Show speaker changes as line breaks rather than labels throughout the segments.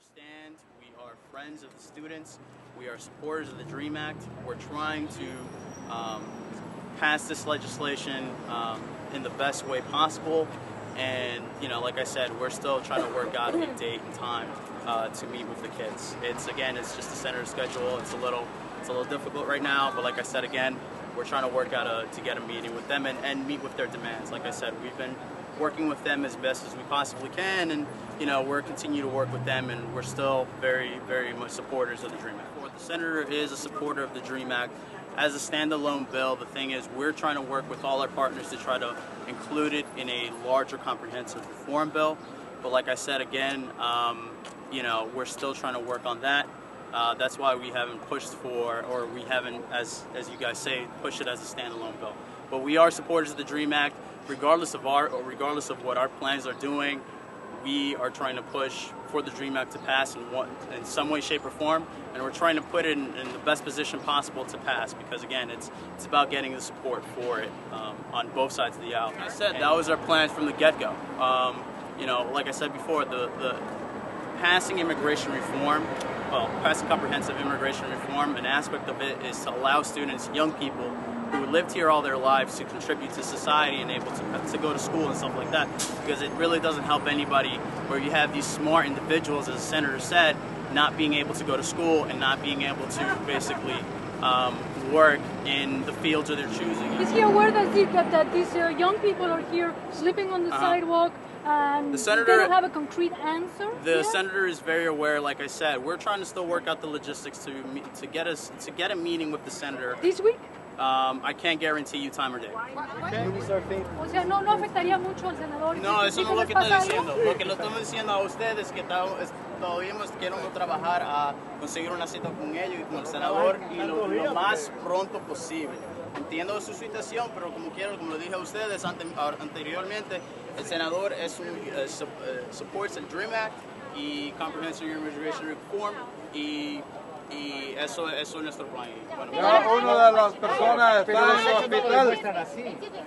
understand, we are friends of the students. We are supporters of the DREAM Act. We're trying to pass this legislation in the best way possible. And, you know, like I said, we're still trying to work out a date and time to meet with the kids. It's just the senator's schedule. It's a little difficult right now, but like I said again, we're trying to work out to get a meeting with them and meet with their demands. Like I said, we've been working with them as best as we possibly can, and you know, we're continue to work with them, and we're still very, very much supporters of the DREAM Act. The senator is a supporter of the DREAM Act as a standalone bill. The thing is, we're trying to work with all our partners to try to include it in a larger comprehensive reform bill. But like I said again, you know, we're still trying to work on that. That's why we haven't pushed for, or we haven't, as you guys say, pushed it as a standalone bill. But we are supporters of the DREAM Act, regardless of what our plans are doing. We are trying to push for the DREAM Act to pass in some way, shape, or form, and we're trying to put it in the best position possible to pass. Because again, it's about getting the support for it on both sides of the aisle. Like I said, that was our plans from the get-go. You know, like I said before, the passing immigration reform. Well, passing comprehensive immigration reform, an aspect of it is to allow students, young people who lived here all their lives, to contribute to society and able to go to school and stuff like that. Because it really doesn't help anybody where you have these smart individuals, as the senator said, not being able to go to school and not being able to basically work in the fields of their choosing.
Is he aware that these young people are here sleeping on the sidewalk? The senator, they don't have a concrete answer.
The senator is very aware. Like I said, we're trying to still work out the logistics to get a meeting with the senator
this week.
I can't guarantee you time or date.
O sea, no afectaría mucho al senador.
No, eso no es lo que está diciendo. Lo que le estamos diciendo a ustedes es que todavía queremos trabajar a conseguir una cita con ellos y con el senador y lo más pronto posible. Entiendo su situación, pero como lo dije a ustedes anteriormente, el senador supports el DREAM Act y Comprehensive Immigration Reform y eso es nuestro plan. Bueno,
una de las personas está en el hospital.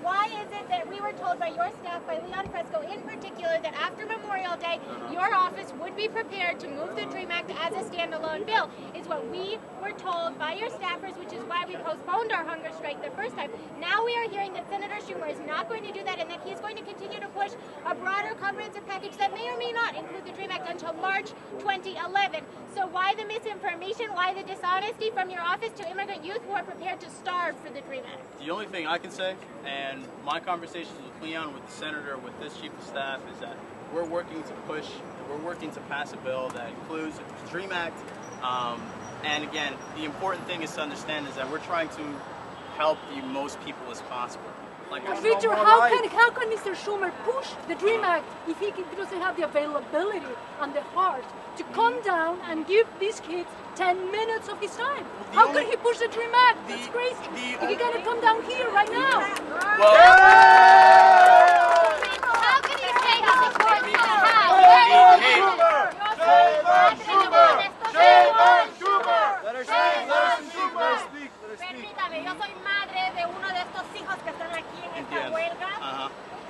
Why is it that we were told by your staff, by Leon Fresco in particular, that after Memorial Day, your office would be prepared to move the DREAM Act as a standalone bill? Is what we were told by your staffers, which is why we postponed our hunger strike the first time. Now we are hearing that Senator Schumer is not going to do that, and that he's going to continue to push a broader comprehensive package that may or may not include the DREAM Act until March 2011. So why the misinformation? Why the dishonesty from your office to immigrant youth who are prepared to starve for the DREAM Act?
The only thing I can say, and my conversations with Leon, with the senator, with this chief of staff, is that we're working to pass a bill that includes the DREAM Act. And again, the important thing is to understand is that we're trying to help the most people as possible. Like
Victor, how can Mr. Schumer push the DREAM Act if he doesn't have the availability and the heart to come down and give these kids 10 minutes of his time? How can he push the DREAM Act? That's crazy. If he gotta come down here right now.
Well,
how can he say he supports the House? Permítame, yo soy madre de uno de estos hijos que están aquí en esta huelga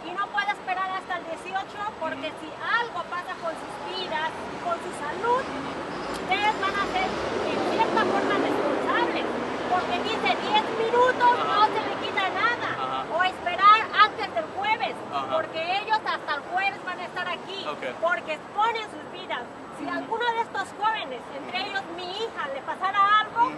y no puedo esperar hasta el 18 porque si algo pasa con sus vidas y con su salud, ustedes van a ser en cierta forma responsables porque dice 10 minutos no se le quita nada o esperar antes del jueves porque ellos hasta el jueves van a estar aquí porque exponen sus vidas. Si a alguno de estos jóvenes, entre ellos mi hija, le pasara algo,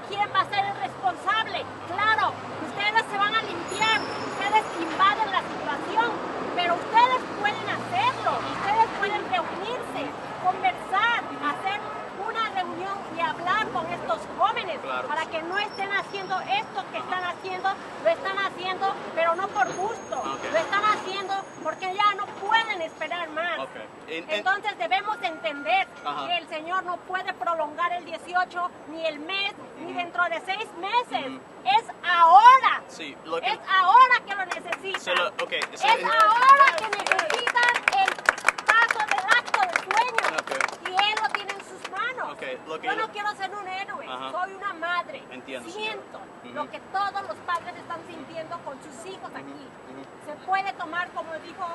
¿quién va a ser el responsable? Claro, ustedes se van a limpiar, ustedes invaden la situación, pero ustedes pueden hacerlo, ustedes pueden reunirse, conversar, hacer una reunión y hablar con estos jóvenes para que no estén haciendo esto que están haciendo, lo están haciendo, pero no por gusto, lo están haciendo porque ya no pueden esperar más. Entonces debemos entender que el Señor no puede prolongar el 18, ni el mes, ni dentro de 6 meses. Es ahora.
Sí,
es ahora que lo necesitan. Es ahora que necesitan el paso del acto del sueño. Y Él lo tiene en sus manos. Yo no quiero ser un héroe, soy una madre. Siento lo que todos los padres están sintiendo con sus hijos aquí. Se puede tomar, como dijo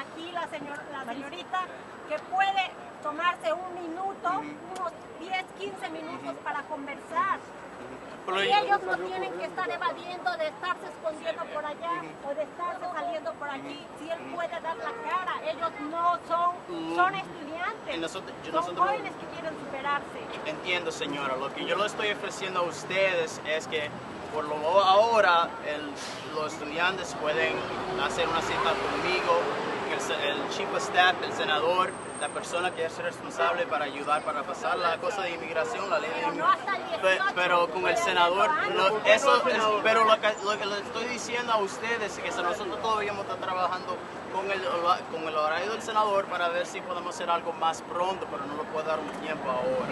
aquí la señorita que puede tomarse un minuto, unos 10, 15 minutos para conversar. Y ellos no tienen que estar evadiendo de estarse escondiendo por allá o de estarse saliendo por aquí. Si él puede dar la cara, ellos no son estudiantes, son jóvenes que quieren superarse.
Entiendo, señora. Lo que yo le estoy ofreciendo a ustedes es que por lo ahora los estudiantes pueden hacer una cita conmigo, el chief of staff, el senador, la persona que es responsable para ayudar para pasar la cosa de inmigración, la ley de inmigración. Pero con el senador, pero lo que le estoy diciendo a ustedes es que nosotros todavía estamos trabajando con el horario del senador para ver si podemos hacer algo más pronto, pero no lo puedo dar un tiempo ahora.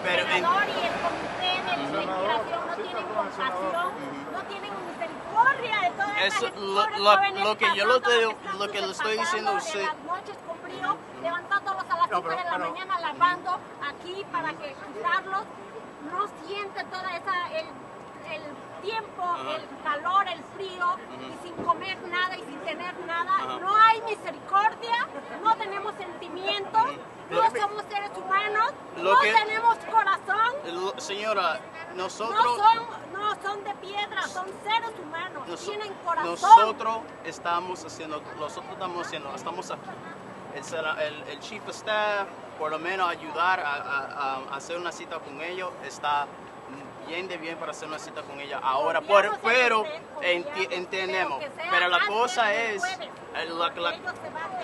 Pero el senador y el comité de inmigración no tienen compasión, no tienen misericordia de todas estas jóvenes
lo que le estoy diciendo a usted.
En las noches con frío, levantándolos a las 5 de la mañana, lavando aquí para que quitarlos, no siente toda el tiempo, el calor, el frío, y sin comer nada y sin tener nada. No hay misericordia, no tenemos sentimientos, no somos seres humanos, no tenemos corazón.
Señora, nosotros...
No son de piedra, son seres humanos, tienen corazón.
Nosotros estamos haciendo, el chief of staff, por lo menos ayudar a hacer una cita con ellos, está bien para hacer una cita con ella ahora, pero entendemos, pero la cosa es,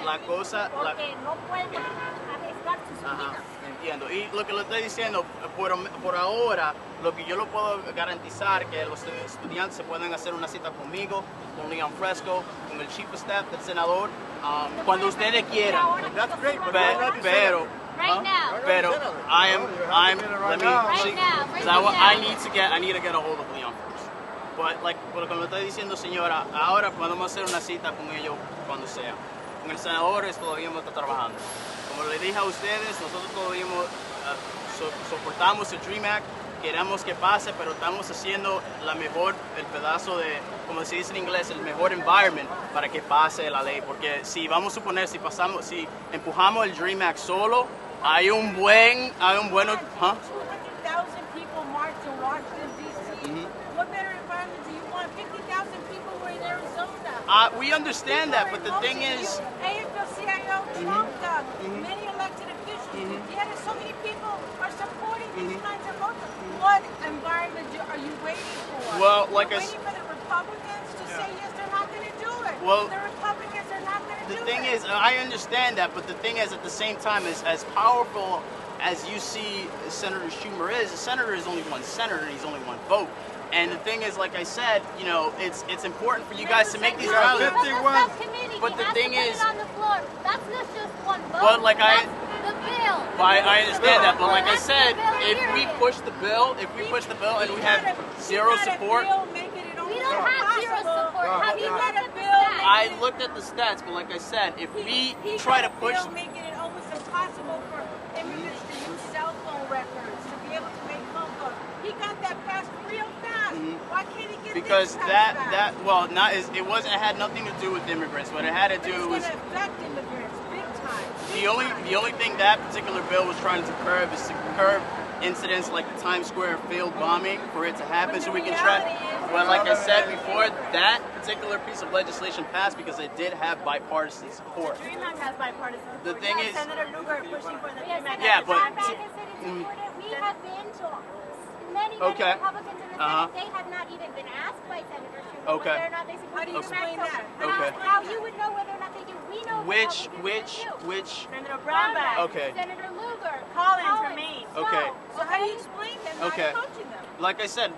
la cosa...
Porque no pueden arriesgar sus vidas.
Entiendo, y lo que le estoy diciendo, por ahora, lo que yo lo puedo garantizar que los estudiantes se pueden hacer una cita conmigo, con Leon Fresco, con el chief of staff, del senador, cuando ustedes quieran. Pero I need to get a hold of Leon first. But como le estoy diciendo, señora, ahora podemos hacer una cita con ellos cuando sea. Con el senador todavía está trabajando. Como le dije a ustedes, nosotros todavía soportamos el DREAM Act, queremos que pase, pero estamos haciendo el pedazo de, como se dice en inglés, el mejor environment para que pase la ley. Porque si vamos a suponer, si empujamos el DREAM Act solo, hay un buen,
¿200,000 people march in Washington, D.C. What better environment do you want? 50,000 people were in Arizona.
We understand that, but the thing is...
AFL-CIO, Trump, many elected officials, yet so many people are supporting these kinds of votes. What environment are you waiting for?
Well,
You're waiting for the Republicans to say yes, they're not going to do it.
Well,
the Republicans are not going to do it.
The thing is, I understand that, but the thing is, at the same time, as powerful as you see Senator Schumer is, a senator is only one senator, and he's only one vote. And the thing is, like I said, you know, it's important for you guys to make these rallies.
But the thing is, on the floor. That's not just one vote.
But like
the bill.
I understand that, but like I said, if we push the bill, and we have zero support.
We don't have zero support. Have you looked at the stats?
I looked at the stats, but like I said, if we try to push...
making it almost impossible for immigrants to use cell phone records, to be able to make phone calls. He got that passed real fast. Why can't he get
because
this passed fast?
It had nothing to do with immigrants. What it had to do was...
It's going to affect immigrants big time.
The only thing that particular bill was trying to curb is to curb incidents like the Times Square failed bombing for it to happen, so we can try. Well, like I said before, that particular piece of legislation passed because it did have bipartisan support.
The DREAM Act has bipartisan support.
The thing is,
Senator Lugar pushing for the DREAM Act.
Yeah, but
we have been to many Republicans in the Senate. They have not even been asked by Senator Schumer whether or not they support
How do you explain that?
How you would know whether or not they do. We know
which
Senator Brownback.
Okay.
Senator Lugar.
Collins from Maine.
Okay.
So how do you explain them not approaching them?
Like I said,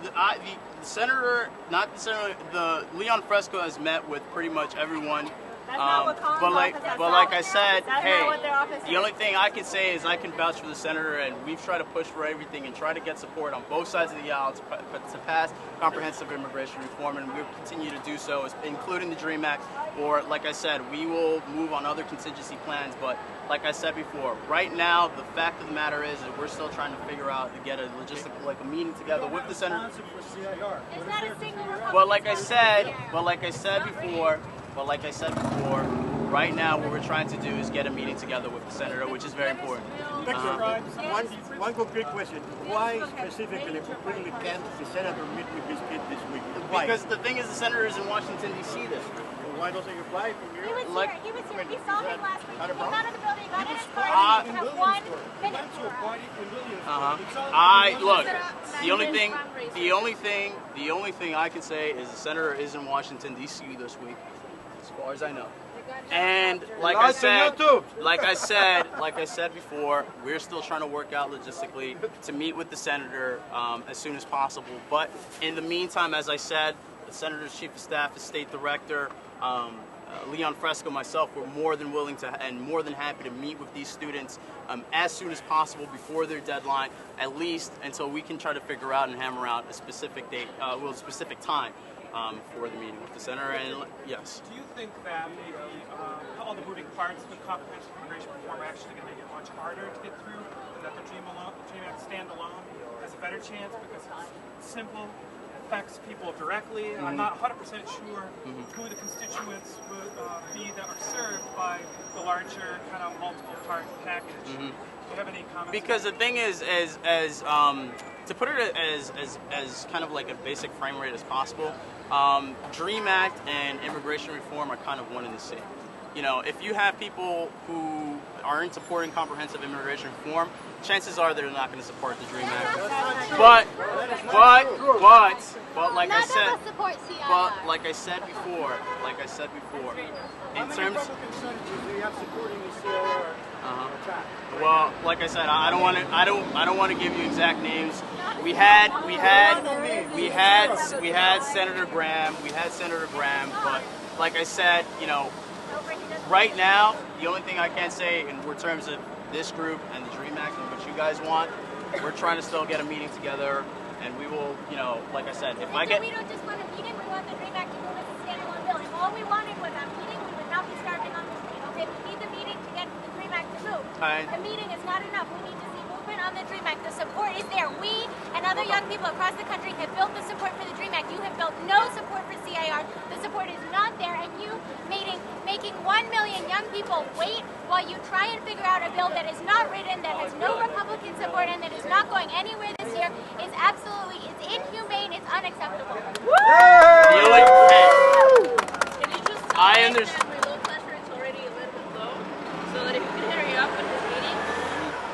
the Leon Fresco has met with pretty much everyone.
That's not what Collins'
but like I said,
That's
hey,
not what their office
the only thing I can say is I can vouch for the senator, and we've tried to push for everything and try to get support on both sides of the aisle to pass comprehensive immigration reform, and we'll continue to do so, including the DREAM Act. Or, like I said, we will move on other contingency plans. But like I said before, right now the fact of the matter is that we're still trying to figure out to get a logistical, like a meeting together with the senator.
It's not a single Republican.
But like I said before, right now what we're trying to do is get a meeting together with the senator, which is very important.
One concrete question. Why specifically, completely can't the senator meet with this kid this week? Why?
Because the thing is, the senator is in Washington, D.C. this week.
Why doesn't he fly from here?
He was
Like-
here. We saw him last week. He
Not a
came out of the building, got in his car,
Ah.
and have 1 minute for us.
Look. The only thing I can say is the senator is in Washington D.C. this week, as far as I know. And like I said before, we're still trying to work out logistically to meet with the senator as soon as possible. But in the meantime, as I said, the senator's chief of staff, the state director, Leon Fresco, myself, we're more than willing to and more than happy to meet with these students as soon as possible before their deadline, at least until we can try to figure out and hammer out a specific date, a specific time for the meeting with the senator. And yes.
Do you think that maybe all the moving parts with comprehensive immigration reform are actually going to make it much harder to get through, and that the Dream Act standalone has a better chance because it's simple, affects people directly? I'm not 100% sure who the constituents would be that are served by the larger kind of multiple part package. Do you have any comments?
Because the thing is, to put it as kind of like a basic frame rate as possible, Dream Act and immigration reform are kind of one and the same. You know, if you have people who aren't supporting comprehensive immigration reform, chances are they're not going to support the Dream Act. But like I said, like I said before, in terms. Well, like I said, I don't want to give you exact names. We had Senator Graham, but like I said, you know, right now the only thing I can say in terms of this group and the Dream Act and what you guys want, we're trying to still get a meeting together, and we will, you know, like I said, if I get.
We don't just want a meeting, we want the Dream Act to move as a standalone bill. If all we wanted was a meeting, we would not be starting on this meeting. Okay, we need the meeting to get the Dream Act to move. The meeting is not enough. We need to see movement on the Dream Act. The support is there. We and other young people across the country have built the support for the Dream Act. You have built no support for CIR. The support is not there, and you making 1 million young people wait while you try and figure out a bill that is not written, that has no Republican support, and that is not going anywhere this year is absolutely, it's inhumane, it's unacceptable.
I understand.
My low pressure is already a little bit low, so that if you can hurry up with this meeting,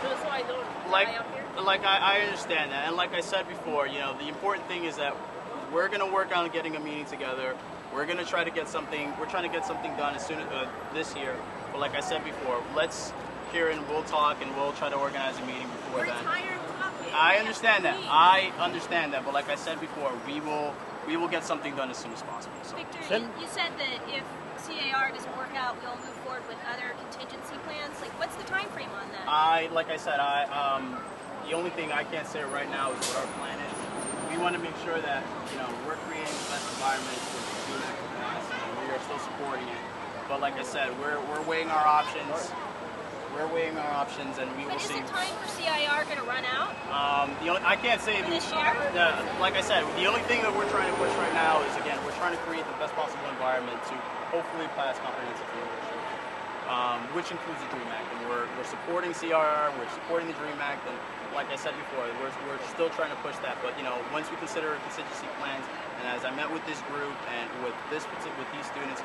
just so I don't die up here.
I understand that, and like I said before, you know, the important thing is that we're going to work on getting a meeting together. We're going to try to get something. We're trying to get something done as soon as this year. But like I said before, let's hear and we'll talk and we'll try to organize a meeting before
We're
then.
tired of talking.
I understand that. I understand that. But like I said before, we will get something done as soon as possible. So.
Victor, you said that if CAR doesn't work out, we'll move forward with other contingency plans. Like, what's the time frame on that?
Like I said, the only thing I can't say right now is what our plan is. We want to make sure that, you know, we're creating the best environment for the student class, and we are still supporting it. But like I said, we're weighing our options. We're weighing our options, and we will see.
Is the time for CIR going to run out?
I can't say
this year.
Like I said, the only thing that we're trying to push right now is, again, we're trying to create the best possible environment to hopefully pass comprehensive immigration, which includes the Dream Act. And we're supporting CRR, we're supporting the Dream Act, and like I said before, we're still trying to push that. But you know, once we consider contingency plans, and as I met with this group and with these students,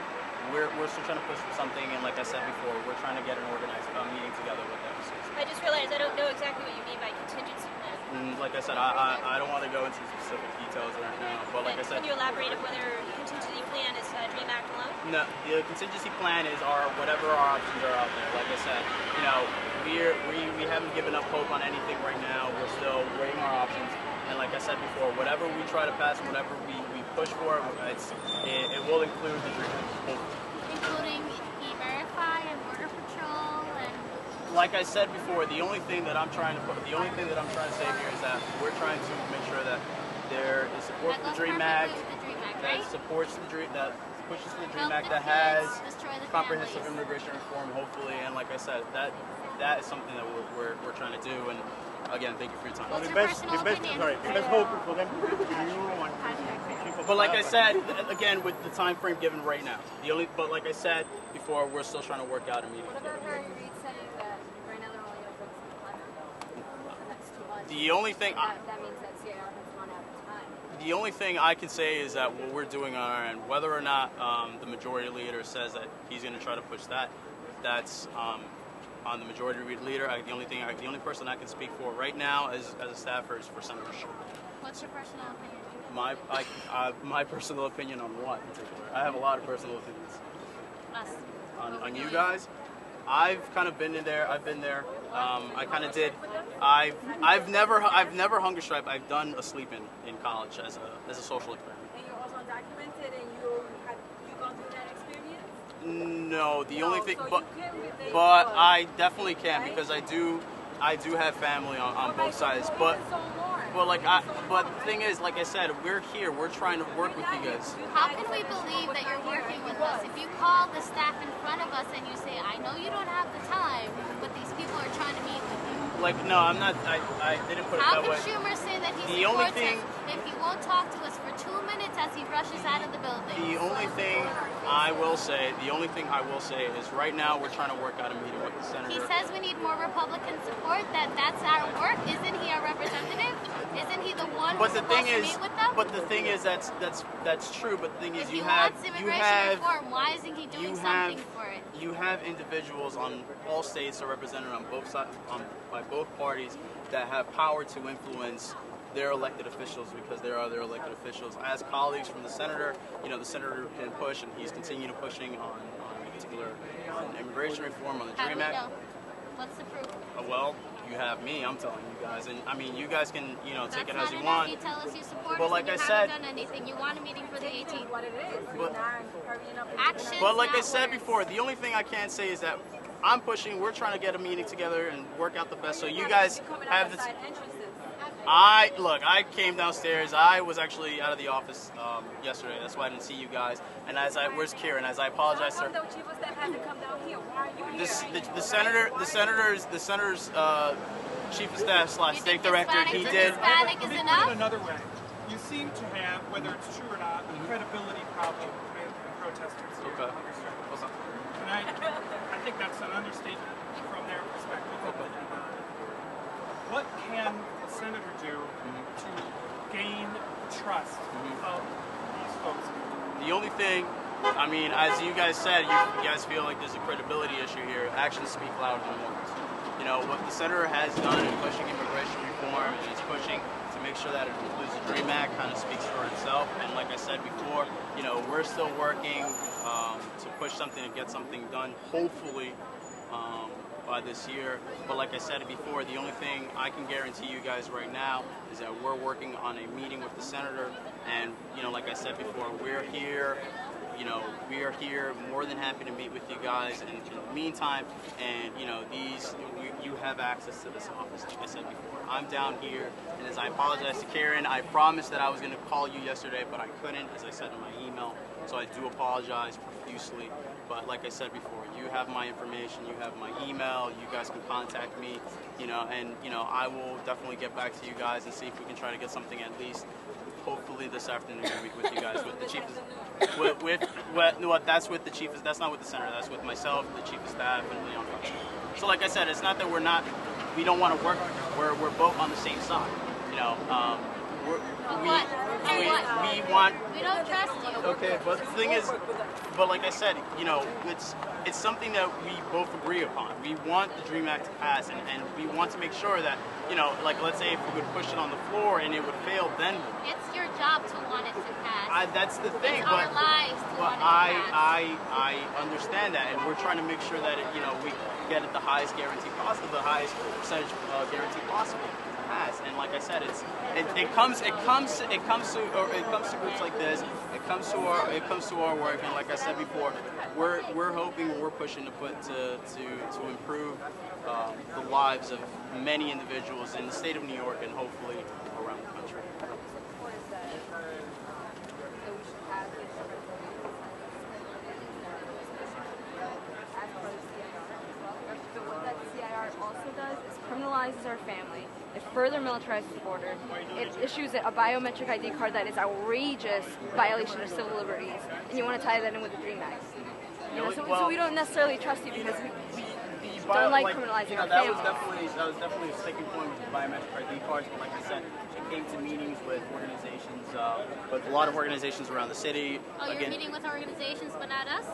we're still trying to push for something. And like I said before, we're trying to get an organized meeting together with them. So,
I just realized I don't know exactly what you mean by contingency plan.
like I said, I don't want to go into specific details right now. But like I said,
can you elaborate on whether contingency plan is Dream Act alone?
No, the contingency plan is whatever our options are out there. Like I said, you know, we haven't given up hope on anything right now. We're still weighing our options. And like I said before, whatever we try to pass, whatever we push for, it will include the Dream Act.
Including E-Verify and Border Patrol and.
Like I said before, the only thing that I'm trying to say here is that we're trying to make sure that there is support for the Dream Act, that supports the Dream, that pushes for the Dream Act, that has comprehensive immigration reform, hopefully. And like I said, that is something that we're trying to do. And again, thank you for your time.
The best hope for them to be new and
But like I said, again, with the time frame given right now, but like I said before, we're still trying to work out a meeting.
What about Harry Reid saying that right now they're only going to focus on the next 2 months?
The only thing
that means that CAR has run out of time.
The only thing I can say is that what we're doing on our end, whether or not the majority leader says that he's going to try to push that, that's on the majority leader. The only person I can speak for right now as a staffer is for Senator Schumer.
What's your personal opinion?
My personal opinion on what in particular? I have a lot of personal opinions.
Us.
On you guys, I've kind of been in there. I've been there. I kind of did. I've never hunger striped. I've done a sleep-in college as a social experiment.
And you're also undocumented, and you gone through that experience?
No, the only thing,
so
but I definitely can because I do have family on both sides. But the thing is, like I said, we're here. We're trying to work with you guys.
How can we believe that you're working with us if you call the staff in front of us and you say, I know you don't have the time, but these people are trying to meet with you?
Like, no, I'm not. I didn't put it that way.
How can Schumer say that he
The only
supports
thing,
us if he won't talk to us for 2 minutes as he rushes out of the building?
The only thing I will say is right now we're trying to work out a meeting with the senator.
He says we need more Republican support, that's our work. Isn't he our representative? Isn't he the one who's supposed to meet with them?
But the thing is, that's true. But the thing is,
if he wants immigration reform, why isn't he doing something for it?
You have individuals on all states are represented on both sides, by both parties that have power to influence their elected officials because they are their elected officials. As colleagues from the senator, the senator can push, and he's continuing pushing on particular immigration reform, on the DREAM Act.
What's the proof?
Well, you have me. I'm telling you guys, and I mean, you guys can take it as you
That's not
want.
enough. You tell us you support
but
us,
like
and
I
you
said,
haven't done anything. You want a meeting for the 18th.
What it is.
Actions,
like I
not
said
words.
before, the only thing I can say is that I'm pushing. We're trying to get a meeting together and work out the best. So you guys have the. I came downstairs. I was actually out of the office yesterday. That's why I didn't see you guys. And where's Kieran? As I apologize, sir. The senator's chief of staff / state director. He did.
Hispanic is enough.
Another way, you seem to have, whether it's true or not, a credibility problem with protesters here.
Okay.
And I think that's an understatement from their perspective.
Okay.
What can the senator do to gain trust of these folks?
The only thing, I mean, as you guys said, you guys feel like there's a credibility issue here. Actions speak louder than words. What the senator has done in pushing immigration reform, and he's pushing to make sure that it includes the DREAM Act, kind of speaks for itself. And like I said before, we're still working to push something and get something done, hopefully, by this year. But like I said before, the only thing I can guarantee you guys right now is that we're working on a meeting with the senator, and like I said before, we're here. We are here, more than happy to meet with you guys. And in the meantime, and you have access to this office, like I said before. I'm down here, and as I apologize to Karen, I promised that I was going to call you yesterday, but I couldn't, as I said in my email. So I do apologize profusely. But like I said before, you have my information, you have my email, you guys can contact me, and I will definitely get back to you guys and see if we can try to get something at least, hopefully this afternoon with you guys, with the chief. That's with the chief. That's not with the senator. That's with myself, the chief of staff, and Leon. So like I said, it's not that we don't want to work. We're both on the same side.
We don't trust you.
Okay, but the thing is, like I said, it's something that we both agree upon. We want the DREAM Act to pass, and we want to make sure that, like let's say if we would push it on the floor and it would fail, then
it's your job to want it to pass.
That's the thing,
it's our lives to want it to pass.
I understand that, and we're trying to make sure that we get it the highest guarantee possible, the highest percentage guarantee possible. And like I said, it comes to groups like this. It comes to our work, and like I said before, we're hoping, we're pushing to improve the lives of many individuals in the state of New York and hopefully around the country.
Also does is criminalize criminalizes our family. It further militarizes the border. It issues a biometric ID card that is outrageous violation of civil liberties, and you want to tie that in with the DREAM Act. You know, so we don't necessarily trust you because we don't like criminalizing our family.
That was definitely a sticking point with the biometric ID cards. But like I said, it came to meetings with organizations, with a lot of organizations around the city.
Oh, you're meeting with organizations, but not us?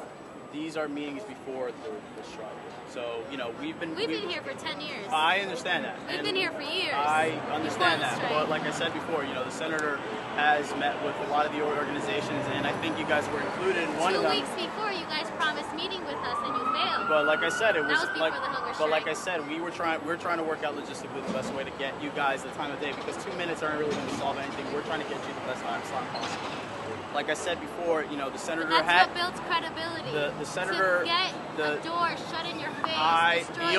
These are meetings before the strike. So, you know, we've been
here for 10 years.
I understand that.
We've been here for years.
I understand that. But like I said before, you know, the senator has met with a lot of the organizations, and I think you guys were included in one of them.
2 weeks before, you guys promised meeting with us, and you failed.
But like I said, it was
before the hunger strike.
But like I said, we're trying to work out logistically the best way to get you guys the time of day, because 2 minutes aren't really going to solve anything. We're trying to get you the best time slot possible. Like I said before, you know, the senator
that's what builds credibility.
The senator
to get the door shut in your face.
The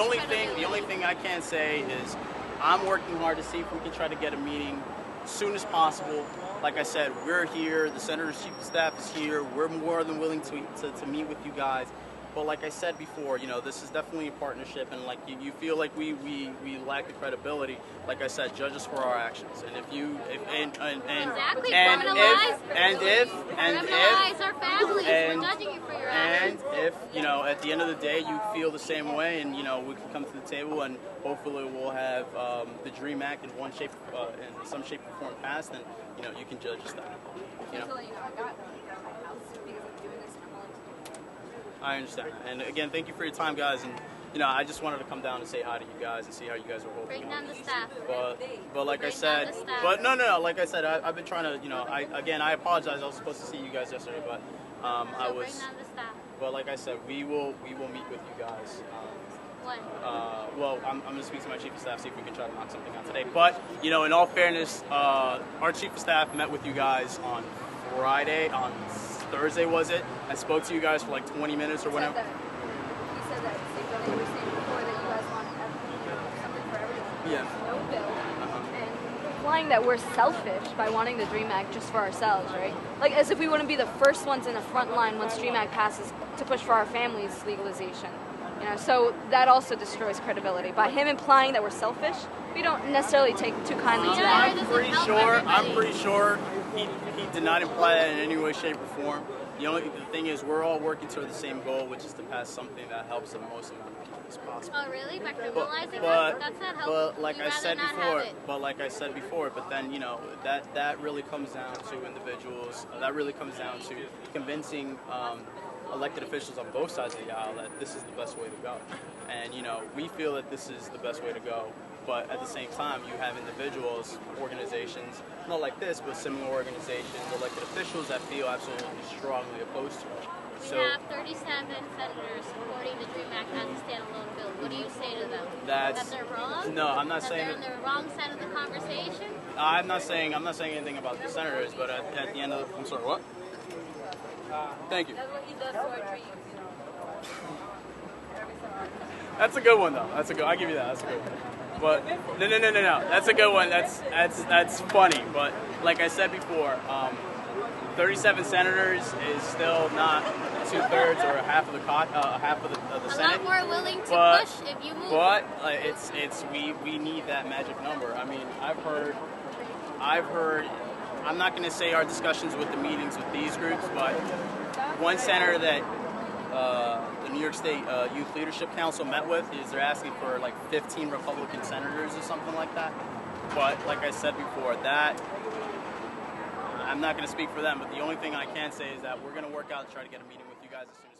only thing I can say is I'm working hard to see if we can try to get a meeting as soon as possible. Like I said, we're here. The senator's chief of staff is here. We're more than willing to meet with you guys. But like I said before, you know, this is definitely a partnership, and like you feel like we lack the credibility. Like I said, judge us for our actions, and if
our families, we're judging you for your actions.
And if, you know, at the end of the day you feel the same way, and you know, we can come to the table and hopefully we'll have the DREAM Act in some shape or form passed, and you know, you can judge us that. You know. I understand. And again, thank you for your time, guys. And you know, I just wanted to come down and say hi to you guys and see how you guys are holding.
Bring down the staff.
But like I said, no. Like I said, I've been trying to, you know, I apologize. I was supposed to see you guys yesterday, but I was.
Bring down the staff.
But like I said, we will meet with you guys.
When?
Well, I'm going to speak to my chief of staff, see if we can try to knock something out today. But you know, in all fairness, our chief of staff met with you guys on Friday, on Thursday was it? I spoke to you guys for like 20 minutes or whatever.
He said that they were saying before that you guys want something for everyone.
Yeah.
No bill. And implying that we're selfish by wanting the DREAM Act just for ourselves, right? Like as if we wouldn't be the first ones in the front line once DREAM Act passes to push for our families' legalization. You know, so that also destroys credibility. By him implying that we're selfish, we don't necessarily take too kindly to that.
I'm pretty sure he did not imply that in any way, shape, or form. The thing is, we're all working toward the same goal, which is to pass something that helps the most amount of people as possible.
Oh, really? By criminalizing us? That's not helpful.
But like I said before, but then, you know, that really comes down to individuals. That really comes down to convincing elected officials on both sides of the aisle that this is the best way to go. And, you know, we feel that this is the best way to go. But at the same time, you have individuals, organizations, not like this, but similar organizations, elected officials that feel absolutely strongly opposed to it.
We have 37 senators supporting the DREAM Act as a standalone bill. What do you say to them? That they're wrong?
No, I'm not saying
that they're on the wrong side of the conversation?
I'm not saying anything about the senators, but at the end of I'm sorry, what? Thank you.
That's what he does to our dreams.
That's a good one, though. I'll give you that. That's a good one. But no. That's a good one. That's funny. But like I said before, 37 senators is still not 2/3 or half of the Senate.
A lot more willing to push if you move.
But we need that magic number. I mean, I've heard. I'm not going to say our discussions with the meetings with these groups, but one senator that the New York State Youth Leadership Council met with is they're asking for like 15 Republican senators or something like that. But like I said before, that I'm not going to speak for them, but the only thing I can say is that we're going to work out to try to get a meeting with you guys as soon as